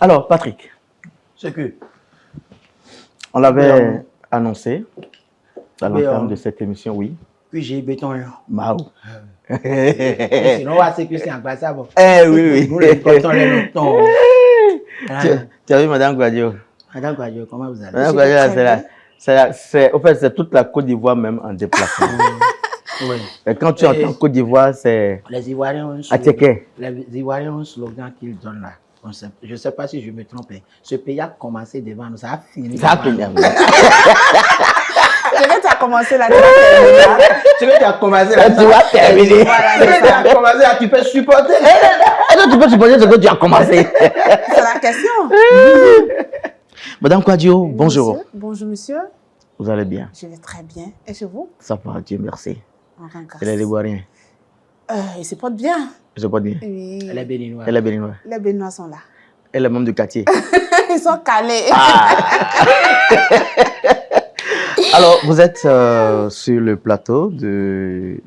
Alors, Patrick. C'est que... On l'avait annoncé à l'entame de cette émission, oui. Puis j'ai béton là. Mao. Sinon, on va se que c'est en place ça. Oui. Nous, les béton, les béton. Tu as vu Madame Guadio? Madame Guadio, comment vous allez? Madame Guadio, en fait, c'est toute la Côte d'Ivoire même en déplacement. Oui. Et quand tu entends Côte d'Ivoire, c'est... Les Ivoiriens ont un slogan. Les Ivoiriens ont un slogan qu'ils donnent là. Je ne sais pas si je me trompe. Ce pays a commencé devant nous, ça a fini. Ça a fini. C'est que tu as commencé là, tu vas terminer. C'est que tu as commencé là, tu vas terminer. C'est que tu as commencé là, tu peux supporter. Est-ce que tu peux supporter ce que tu as commencé? C'est la question. Madame Guadio, bonjour. Monsieur. Bonjour, monsieur. Vous allez bien? Je vais très bien. Et chez vous? Ça va, Dieu merci. On rend grâce. Elle est Ivoirienne. Il se porte bien. Je peux dire. Oui. Elle est béninoise. Elle est béninoise. Les Béninois sont là. Elle est membre du quartier. Ils sont calés. Alors, vous êtes sur le plateau du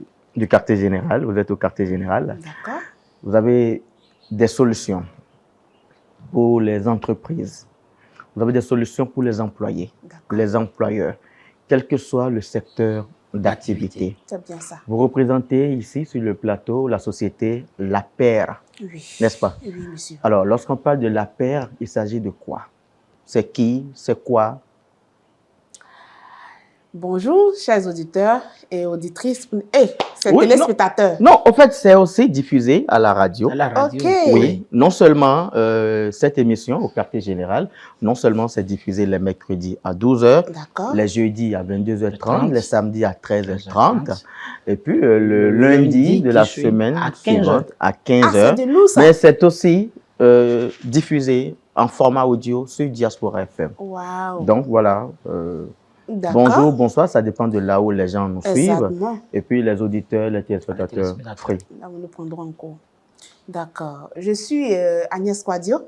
quartier général. Vous êtes au quartier général. D'accord. Vous avez des solutions pour les entreprises. Vous avez des solutions pour les employés, les employeurs, quel que soit le secteur d'activité. C'est bien ça. Vous représentez ici sur le plateau la société La Paire, Oui. n'est-ce pas? Oui, monsieur. Alors, lorsqu'on parle de La Paire, il s'agit de quoi? C'est qui? C'est quoi? Bonjour, chers auditeurs et auditrices. C'est téléspectateurs. Non, en fait, c'est aussi diffusé à la radio. À la radio. Ok. Oui, non seulement cette émission au quartier général, non seulement c'est diffusé les mercredis à 12h, D'accord. les jeudis à 22h30, les samedis à 13h30, et puis le lundi de la semaine suivante à 15h. Ah, c'est de nous, ça. Mais c'est aussi diffusé en format audio sur Diaspora FM. Wow. Donc voilà. Bonjour, bonsoir, ça dépend de là où les gens nous suivent. Et puis les auditeurs, les téléspectateurs. Là, nous le prendrons en cours. D'accord. Je suis Agnès Guadio.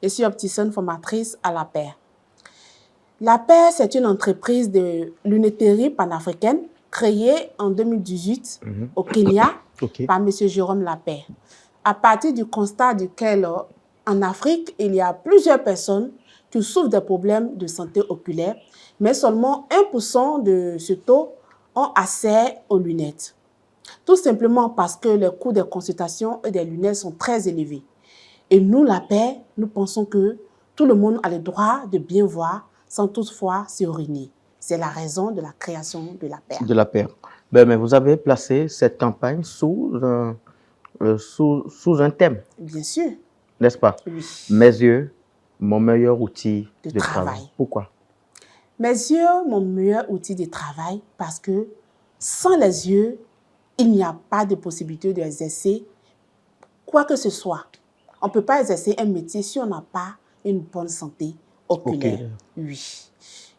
Je suis opticienne formatrice à La Paire. La Paire, c'est une entreprise de lunetterie panafricaine créée en 2018 au Kenya par M. Jérôme Lapère. À partir du constat duquel en Afrique, il y a plusieurs personnes qui souffrent des problèmes de santé oculaire, mais seulement 1% de ce taux ont accès aux lunettes. Tout simplement parce que les coûts des consultations et des lunettes sont très élevés. Et nous, La Paire, nous pensons que tout le monde a le droit de bien voir sans toutefois se ruiner. C'est la raison de la création de La Paire. De La Paire. Ben, mais vous avez placé cette campagne sous un thème. Bien sûr. N'est-ce pas? Oui. Mes yeux, mon meilleur outil de travail. Pourquoi? Mes yeux, mon meilleur outil de travail, parce que sans les yeux, il n'y a pas de possibilité d'exercer quoi que ce soit. On ne peut pas exercer un métier si on n'a pas une bonne santé oculaire. Oui.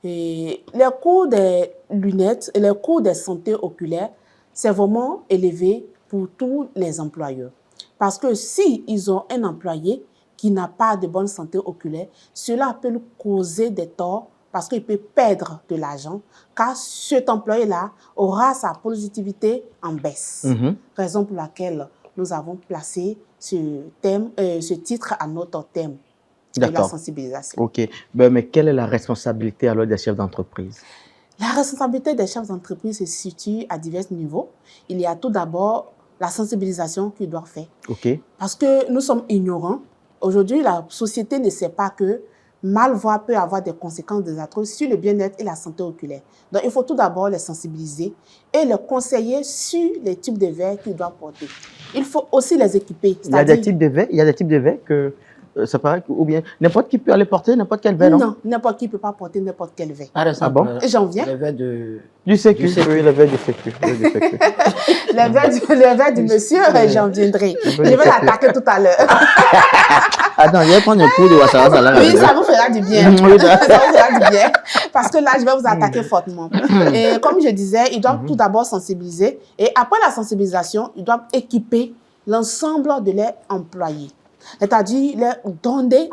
Et les coûts des lunettes et les coûts des santé oculaires, c'est vraiment élevé pour tous les employeurs. Parce que s'ils ont un employé qui n'a pas de bonne santé oculaire, cela peut lui causer des torts parce qu'il peut perdre de l'argent, car cet employé-là aura sa positivité en baisse. Raison pour laquelle nous avons placé ce titre à notre thème de la sensibilisation. OK. Ben, mais quelle est la responsabilité alors des chefs d'entreprise? La responsabilité des chefs d'entreprise se situe à divers niveaux. Il y a tout d'abord la sensibilisation qu'ils doivent faire. OK. Parce que nous sommes ignorants. Aujourd'hui, la société ne sait pas que mal voir peut avoir des conséquences désastreuses sur le bien-être et la santé oculaire. Donc, il faut tout d'abord les sensibiliser et les conseiller sur les types de verres qu'ils doivent porter. Il faut aussi les équiper. Il y a des types de verres, que ça paraît ou bien n'importe qui peut aller porter n'importe quel verre, non? Non, n'importe qui ne peut pas porter n'importe quel verre. Par exemple, j'en viens. Les verres du sécu. Oui, le verre du sécu. Le verre du monsieur, j'en viendrai. Je vais l'attaquer tout à l'heure. Attends, je vais prendre un coup de wasabi là. Oui, ça vous fera du bien. Ça vous fera du bien. Parce que là, je vais vous attaquer fortement. Et comme je disais, ils doivent tout d'abord sensibiliser. Et après la sensibilisation, ils doivent équiper l'ensemble de leurs employés. C'est-à-dire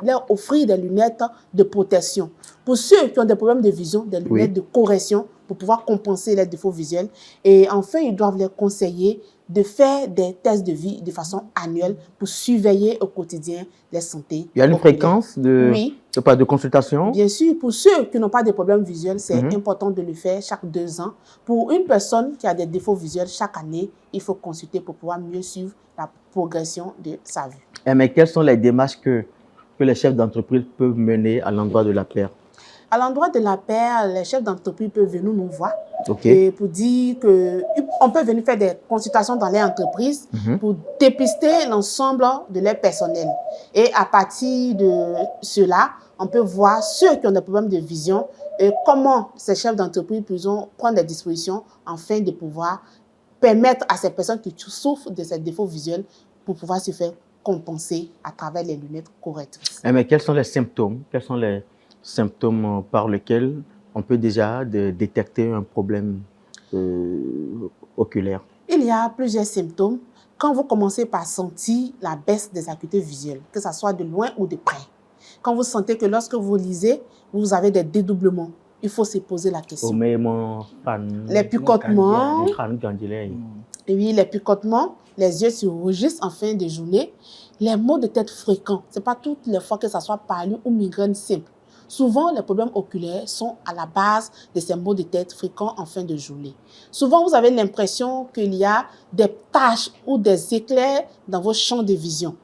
leur offrir des lunettes de protection. Pour ceux qui ont des problèmes de vision, des lunettes de correction pour pouvoir compenser les défauts visuels. Et enfin, ils doivent les conseiller de faire des tests de vie de façon annuelle pour surveiller au quotidien les santé. Il y a une oculaires. fréquence de, Oui. de consultation? Bien sûr, pour ceux qui n'ont pas de problèmes visuels, c'est important de le faire chaque 2 ans. Pour une personne qui a des défauts visuels, chaque année, il faut consulter pour pouvoir mieux suivre la progression de sa vue. Mais quelles sont les démarches que les chefs d'entreprise peuvent mener à l'endroit de la paire? À l'endroit de la paire, les chefs d'entreprise peuvent venir nous voir Ok. et pour dire qu'on peut venir faire des consultations dans les entreprises pour dépister l'ensemble de leur personnel. Et à partir de cela, on peut voir ceux qui ont des problèmes de vision et comment ces chefs d'entreprise peuvent prendre des dispositions afin de pouvoir permettre à ces personnes qui souffrent de ces défauts visuels pour pouvoir se faire compenser à travers les lunettes correctrices. Mais quels sont les symptômes? Quels sont les symptômes par lesquels on peut déjà détecter un problème oculaire? Il y a plusieurs symptômes. Quand vous commencez par sentir la baisse des acuités visuelles, que ce soit de loin ou de près, quand vous sentez que lorsque vous lisez, vous avez des dédoublements, il faut se poser la question. Les picotements, oui, les picotements, les yeux se rougissent en fin de journée, les maux de tête fréquents, ce n'est pas toutes les fois que ce soit palu ou migraine simple. Souvent, les problèmes oculaires sont à la base de ces maux de tête fréquents en fin de journée. Souvent, vous avez l'impression qu'il y a des taches ou des éclairs dans vos champs de vision.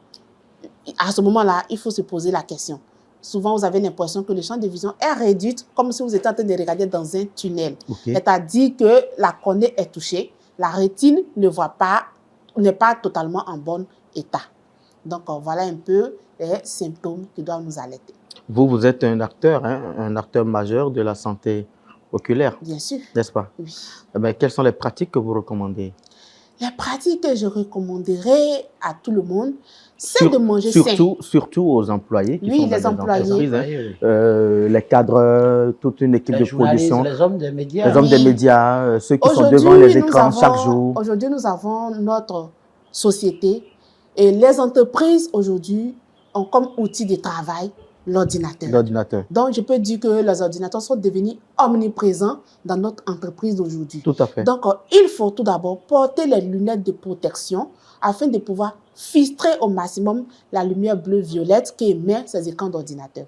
À ce moment-là, il faut se poser la question. Souvent, vous avez l'impression que le champ de vision est réduit comme si vous étiez en train de regarder dans un tunnel. Okay. C'est-à-dire que la cornée est touchée, la rétine ne voit pas, n'est pas totalement en bon état. Donc, voilà un peu les symptômes qui doivent nous alerter. Vous êtes un acteur majeur de la santé oculaire. Bien sûr. N'est-ce pas? Oui. Eh bien, quelles sont les pratiques que vous recommandez? Les pratiques que je recommanderais à tout le monde, c'est de manger sain. Surtout aux employés. Qui oui, sont les employés. Les cadres, toute une équipe de production. Les hommes des médias. Les hommes des médias, ceux qui sont devant les écrans chaque jour. Aujourd'hui, nous avons notre société et les entreprises aujourd'hui ont comme outil de travail l'ordinateur. Donc, je peux dire que les ordinateurs sont devenus omniprésents dans notre entreprise d'aujourd'hui. Tout à fait. Donc, il faut tout d'abord porter les lunettes de protection afin de pouvoir filtrer au maximum la lumière bleu-violette qui émet ces écrans d'ordinateur.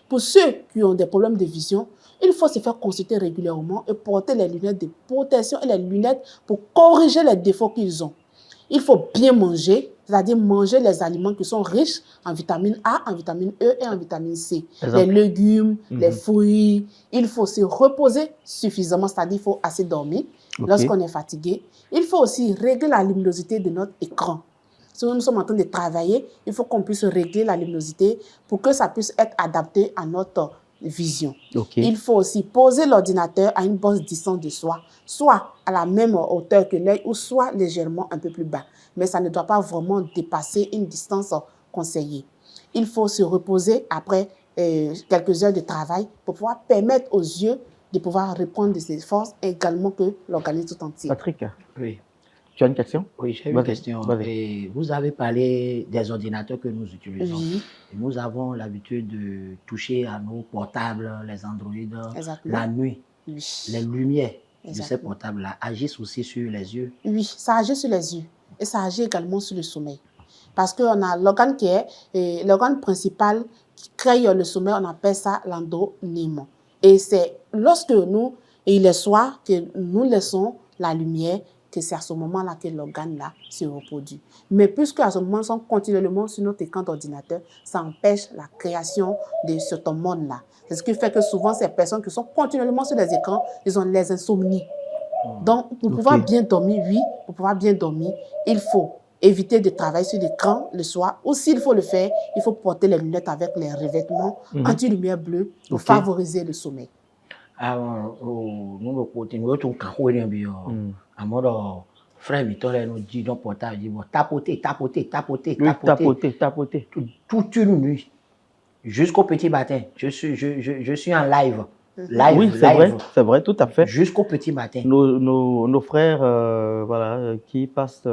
Pour ceux qui ont des problèmes de vision, il faut se faire consulter régulièrement et porter les lunettes de protection et les lunettes pour corriger les défauts qu'ils ont. Il faut bien manger, c'est-à-dire manger les aliments qui sont riches en vitamine A, en vitamine E et en vitamine C. Les légumes, les fruits. Il faut se reposer suffisamment, c'est-à-dire qu'il faut assez dormir lorsqu'on est fatigué. Il faut aussi régler la luminosité de notre écran. Si nous sommes en train de travailler, il faut qu'on puisse régler la luminosité pour que ça puisse être adapté à notre vision. Il faut aussi poser l'ordinateur à une bonne distance de soi, soit à la même hauteur que l'œil ou soit légèrement un peu plus bas. Mais ça ne doit pas vraiment dépasser une distance conseillée. Il faut se reposer après quelques heures de travail pour pouvoir permettre aux yeux de pouvoir reprendre de ses forces et également que l'organisme tout entier. Patrick, oui. Tu as une question? Oui, j'ai une question. Et vous avez parlé des ordinateurs que nous utilisons. Oui. Et nous avons l'habitude de toucher à nos portables, les Android, la nuit. Oui. Les lumières de ces portables-là agissent aussi sur les yeux. Oui, ça agit sur les yeux et ça agit également sur le sommeil. Parce qu'on a l'organe qui est l'organe principal qui crée le sommeil, on appelle ça l'endoniment. Et c'est lorsque nous, il est soir, que nous laissons la lumière, que c'est à ce moment-là que l'organe-là se reproduit. Mais puisque à ce moment, nous sommes continuellement sur notre écran d'ordinateur, ça empêche la création de ce hormone-là. C'est ce qui fait que souvent, ces personnes qui sont continuellement sur les écrans, ils ont les insomnies. Donc, pour pouvoir bien dormir, pour pouvoir bien dormir, il faut éviter de travailler sur l'écran le soir. Ou s'il faut le faire, il faut porter les lunettes avec les revêtements anti-lumière bleue pour favoriser le sommeil. Nous, côté, nous avons frère, nous dit dans portable, tapoter. Toute une nuit, jusqu'au petit matin. Je suis en live. Oui, c'est vrai, tout à fait. Jusqu'au petit matin. Nos frères, qui passent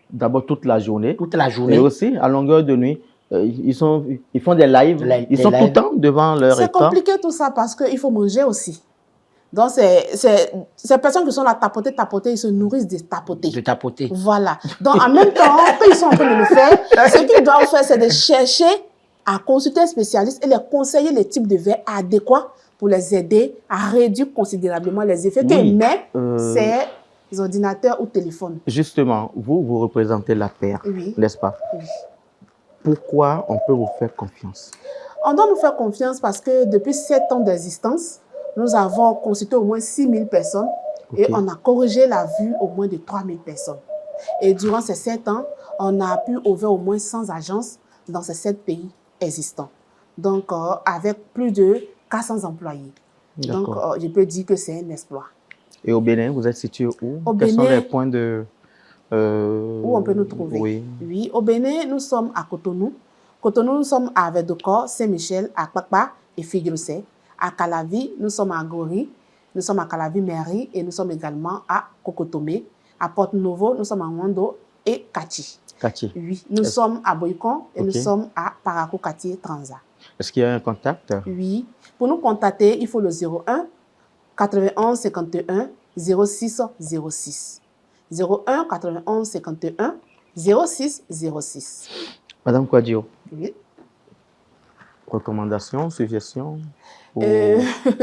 d'abord toute la journée. Toute la journée. Et aussi, à longueur de nuit, ils font des lives. Ils sont tout le temps devant leur écran. C'est compliqué tout ça parce qu'il faut manger aussi. Donc, ces personnes qui sont là, tapoter, ils se nourrissent de tapoter. De tapoter. Voilà. Donc, en même temps, eux, ils sont en train de le faire. Ce qu'ils doivent faire, c'est de chercher à consulter un spécialiste et les conseiller les types de verres adéquats pour les aider à réduire considérablement les effets qu'émettent ces ordinateurs ou téléphones. Justement, vous représentez la paire, n'est-ce pas? Oui. Pourquoi on peut vous faire confiance? On doit nous faire confiance parce que depuis 7 ans d'existence, nous avons consulté au moins 6 000 personnes et on a corrigé la vue au moins de 3 000 personnes. Et durant ces 7 ans, on a pu ouvrir au moins 100 agences dans ces 7 pays existants. Donc, avec plus de 400 employés. Donc, je peux dire que c'est un exploit. Et au Bénin, vous êtes situé où? Quels sont les points de... où on peut nous trouver? Oui, au Bénin, nous sommes à Cotonou. Cotonou, nous sommes à Vedokor, Saint-Michel, à Kpakpa et Figuerossé. À Calavi, nous sommes à Gori, nous sommes à Calavi-Mairie et nous sommes également à Kokotomé. À Porto-Novo, nous sommes à Wando et Kachi. Kachi. Oui, nous sommes à Boycon et nous sommes à Parakou-Kati Transa. Est-ce qu'il y a un contact? Oui. Pour nous contacter, il faut le 01 91 51 06 06. 01 91 51 06 06. Madame Kouadio. Oui. Recommandations, suggestions pour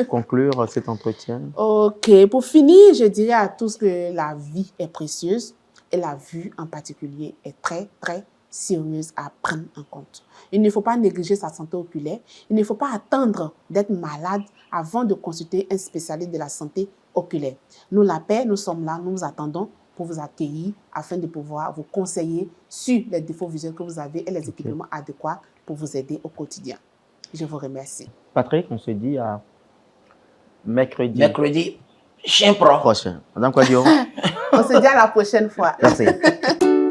conclure cet entretien? Ok, pour finir, je dirais à tous que la vie est précieuse et la vue en particulier est très, très sérieuse à prendre en compte. Il ne faut pas négliger sa santé oculaire. Il ne faut pas attendre d'être malade avant de consulter un spécialiste de la santé oculaire. Nous, la paix, nous sommes là, nous vous attendons pour vous accueillir afin de pouvoir vous conseiller sur les défauts visuels que vous avez et les équipements adéquats pour vous aider au quotidien. Je vous remercie. Patrick, on se dit à mercredi. Mercredi prochain. Madame Kouadio. On se dit à la prochaine fois. Merci.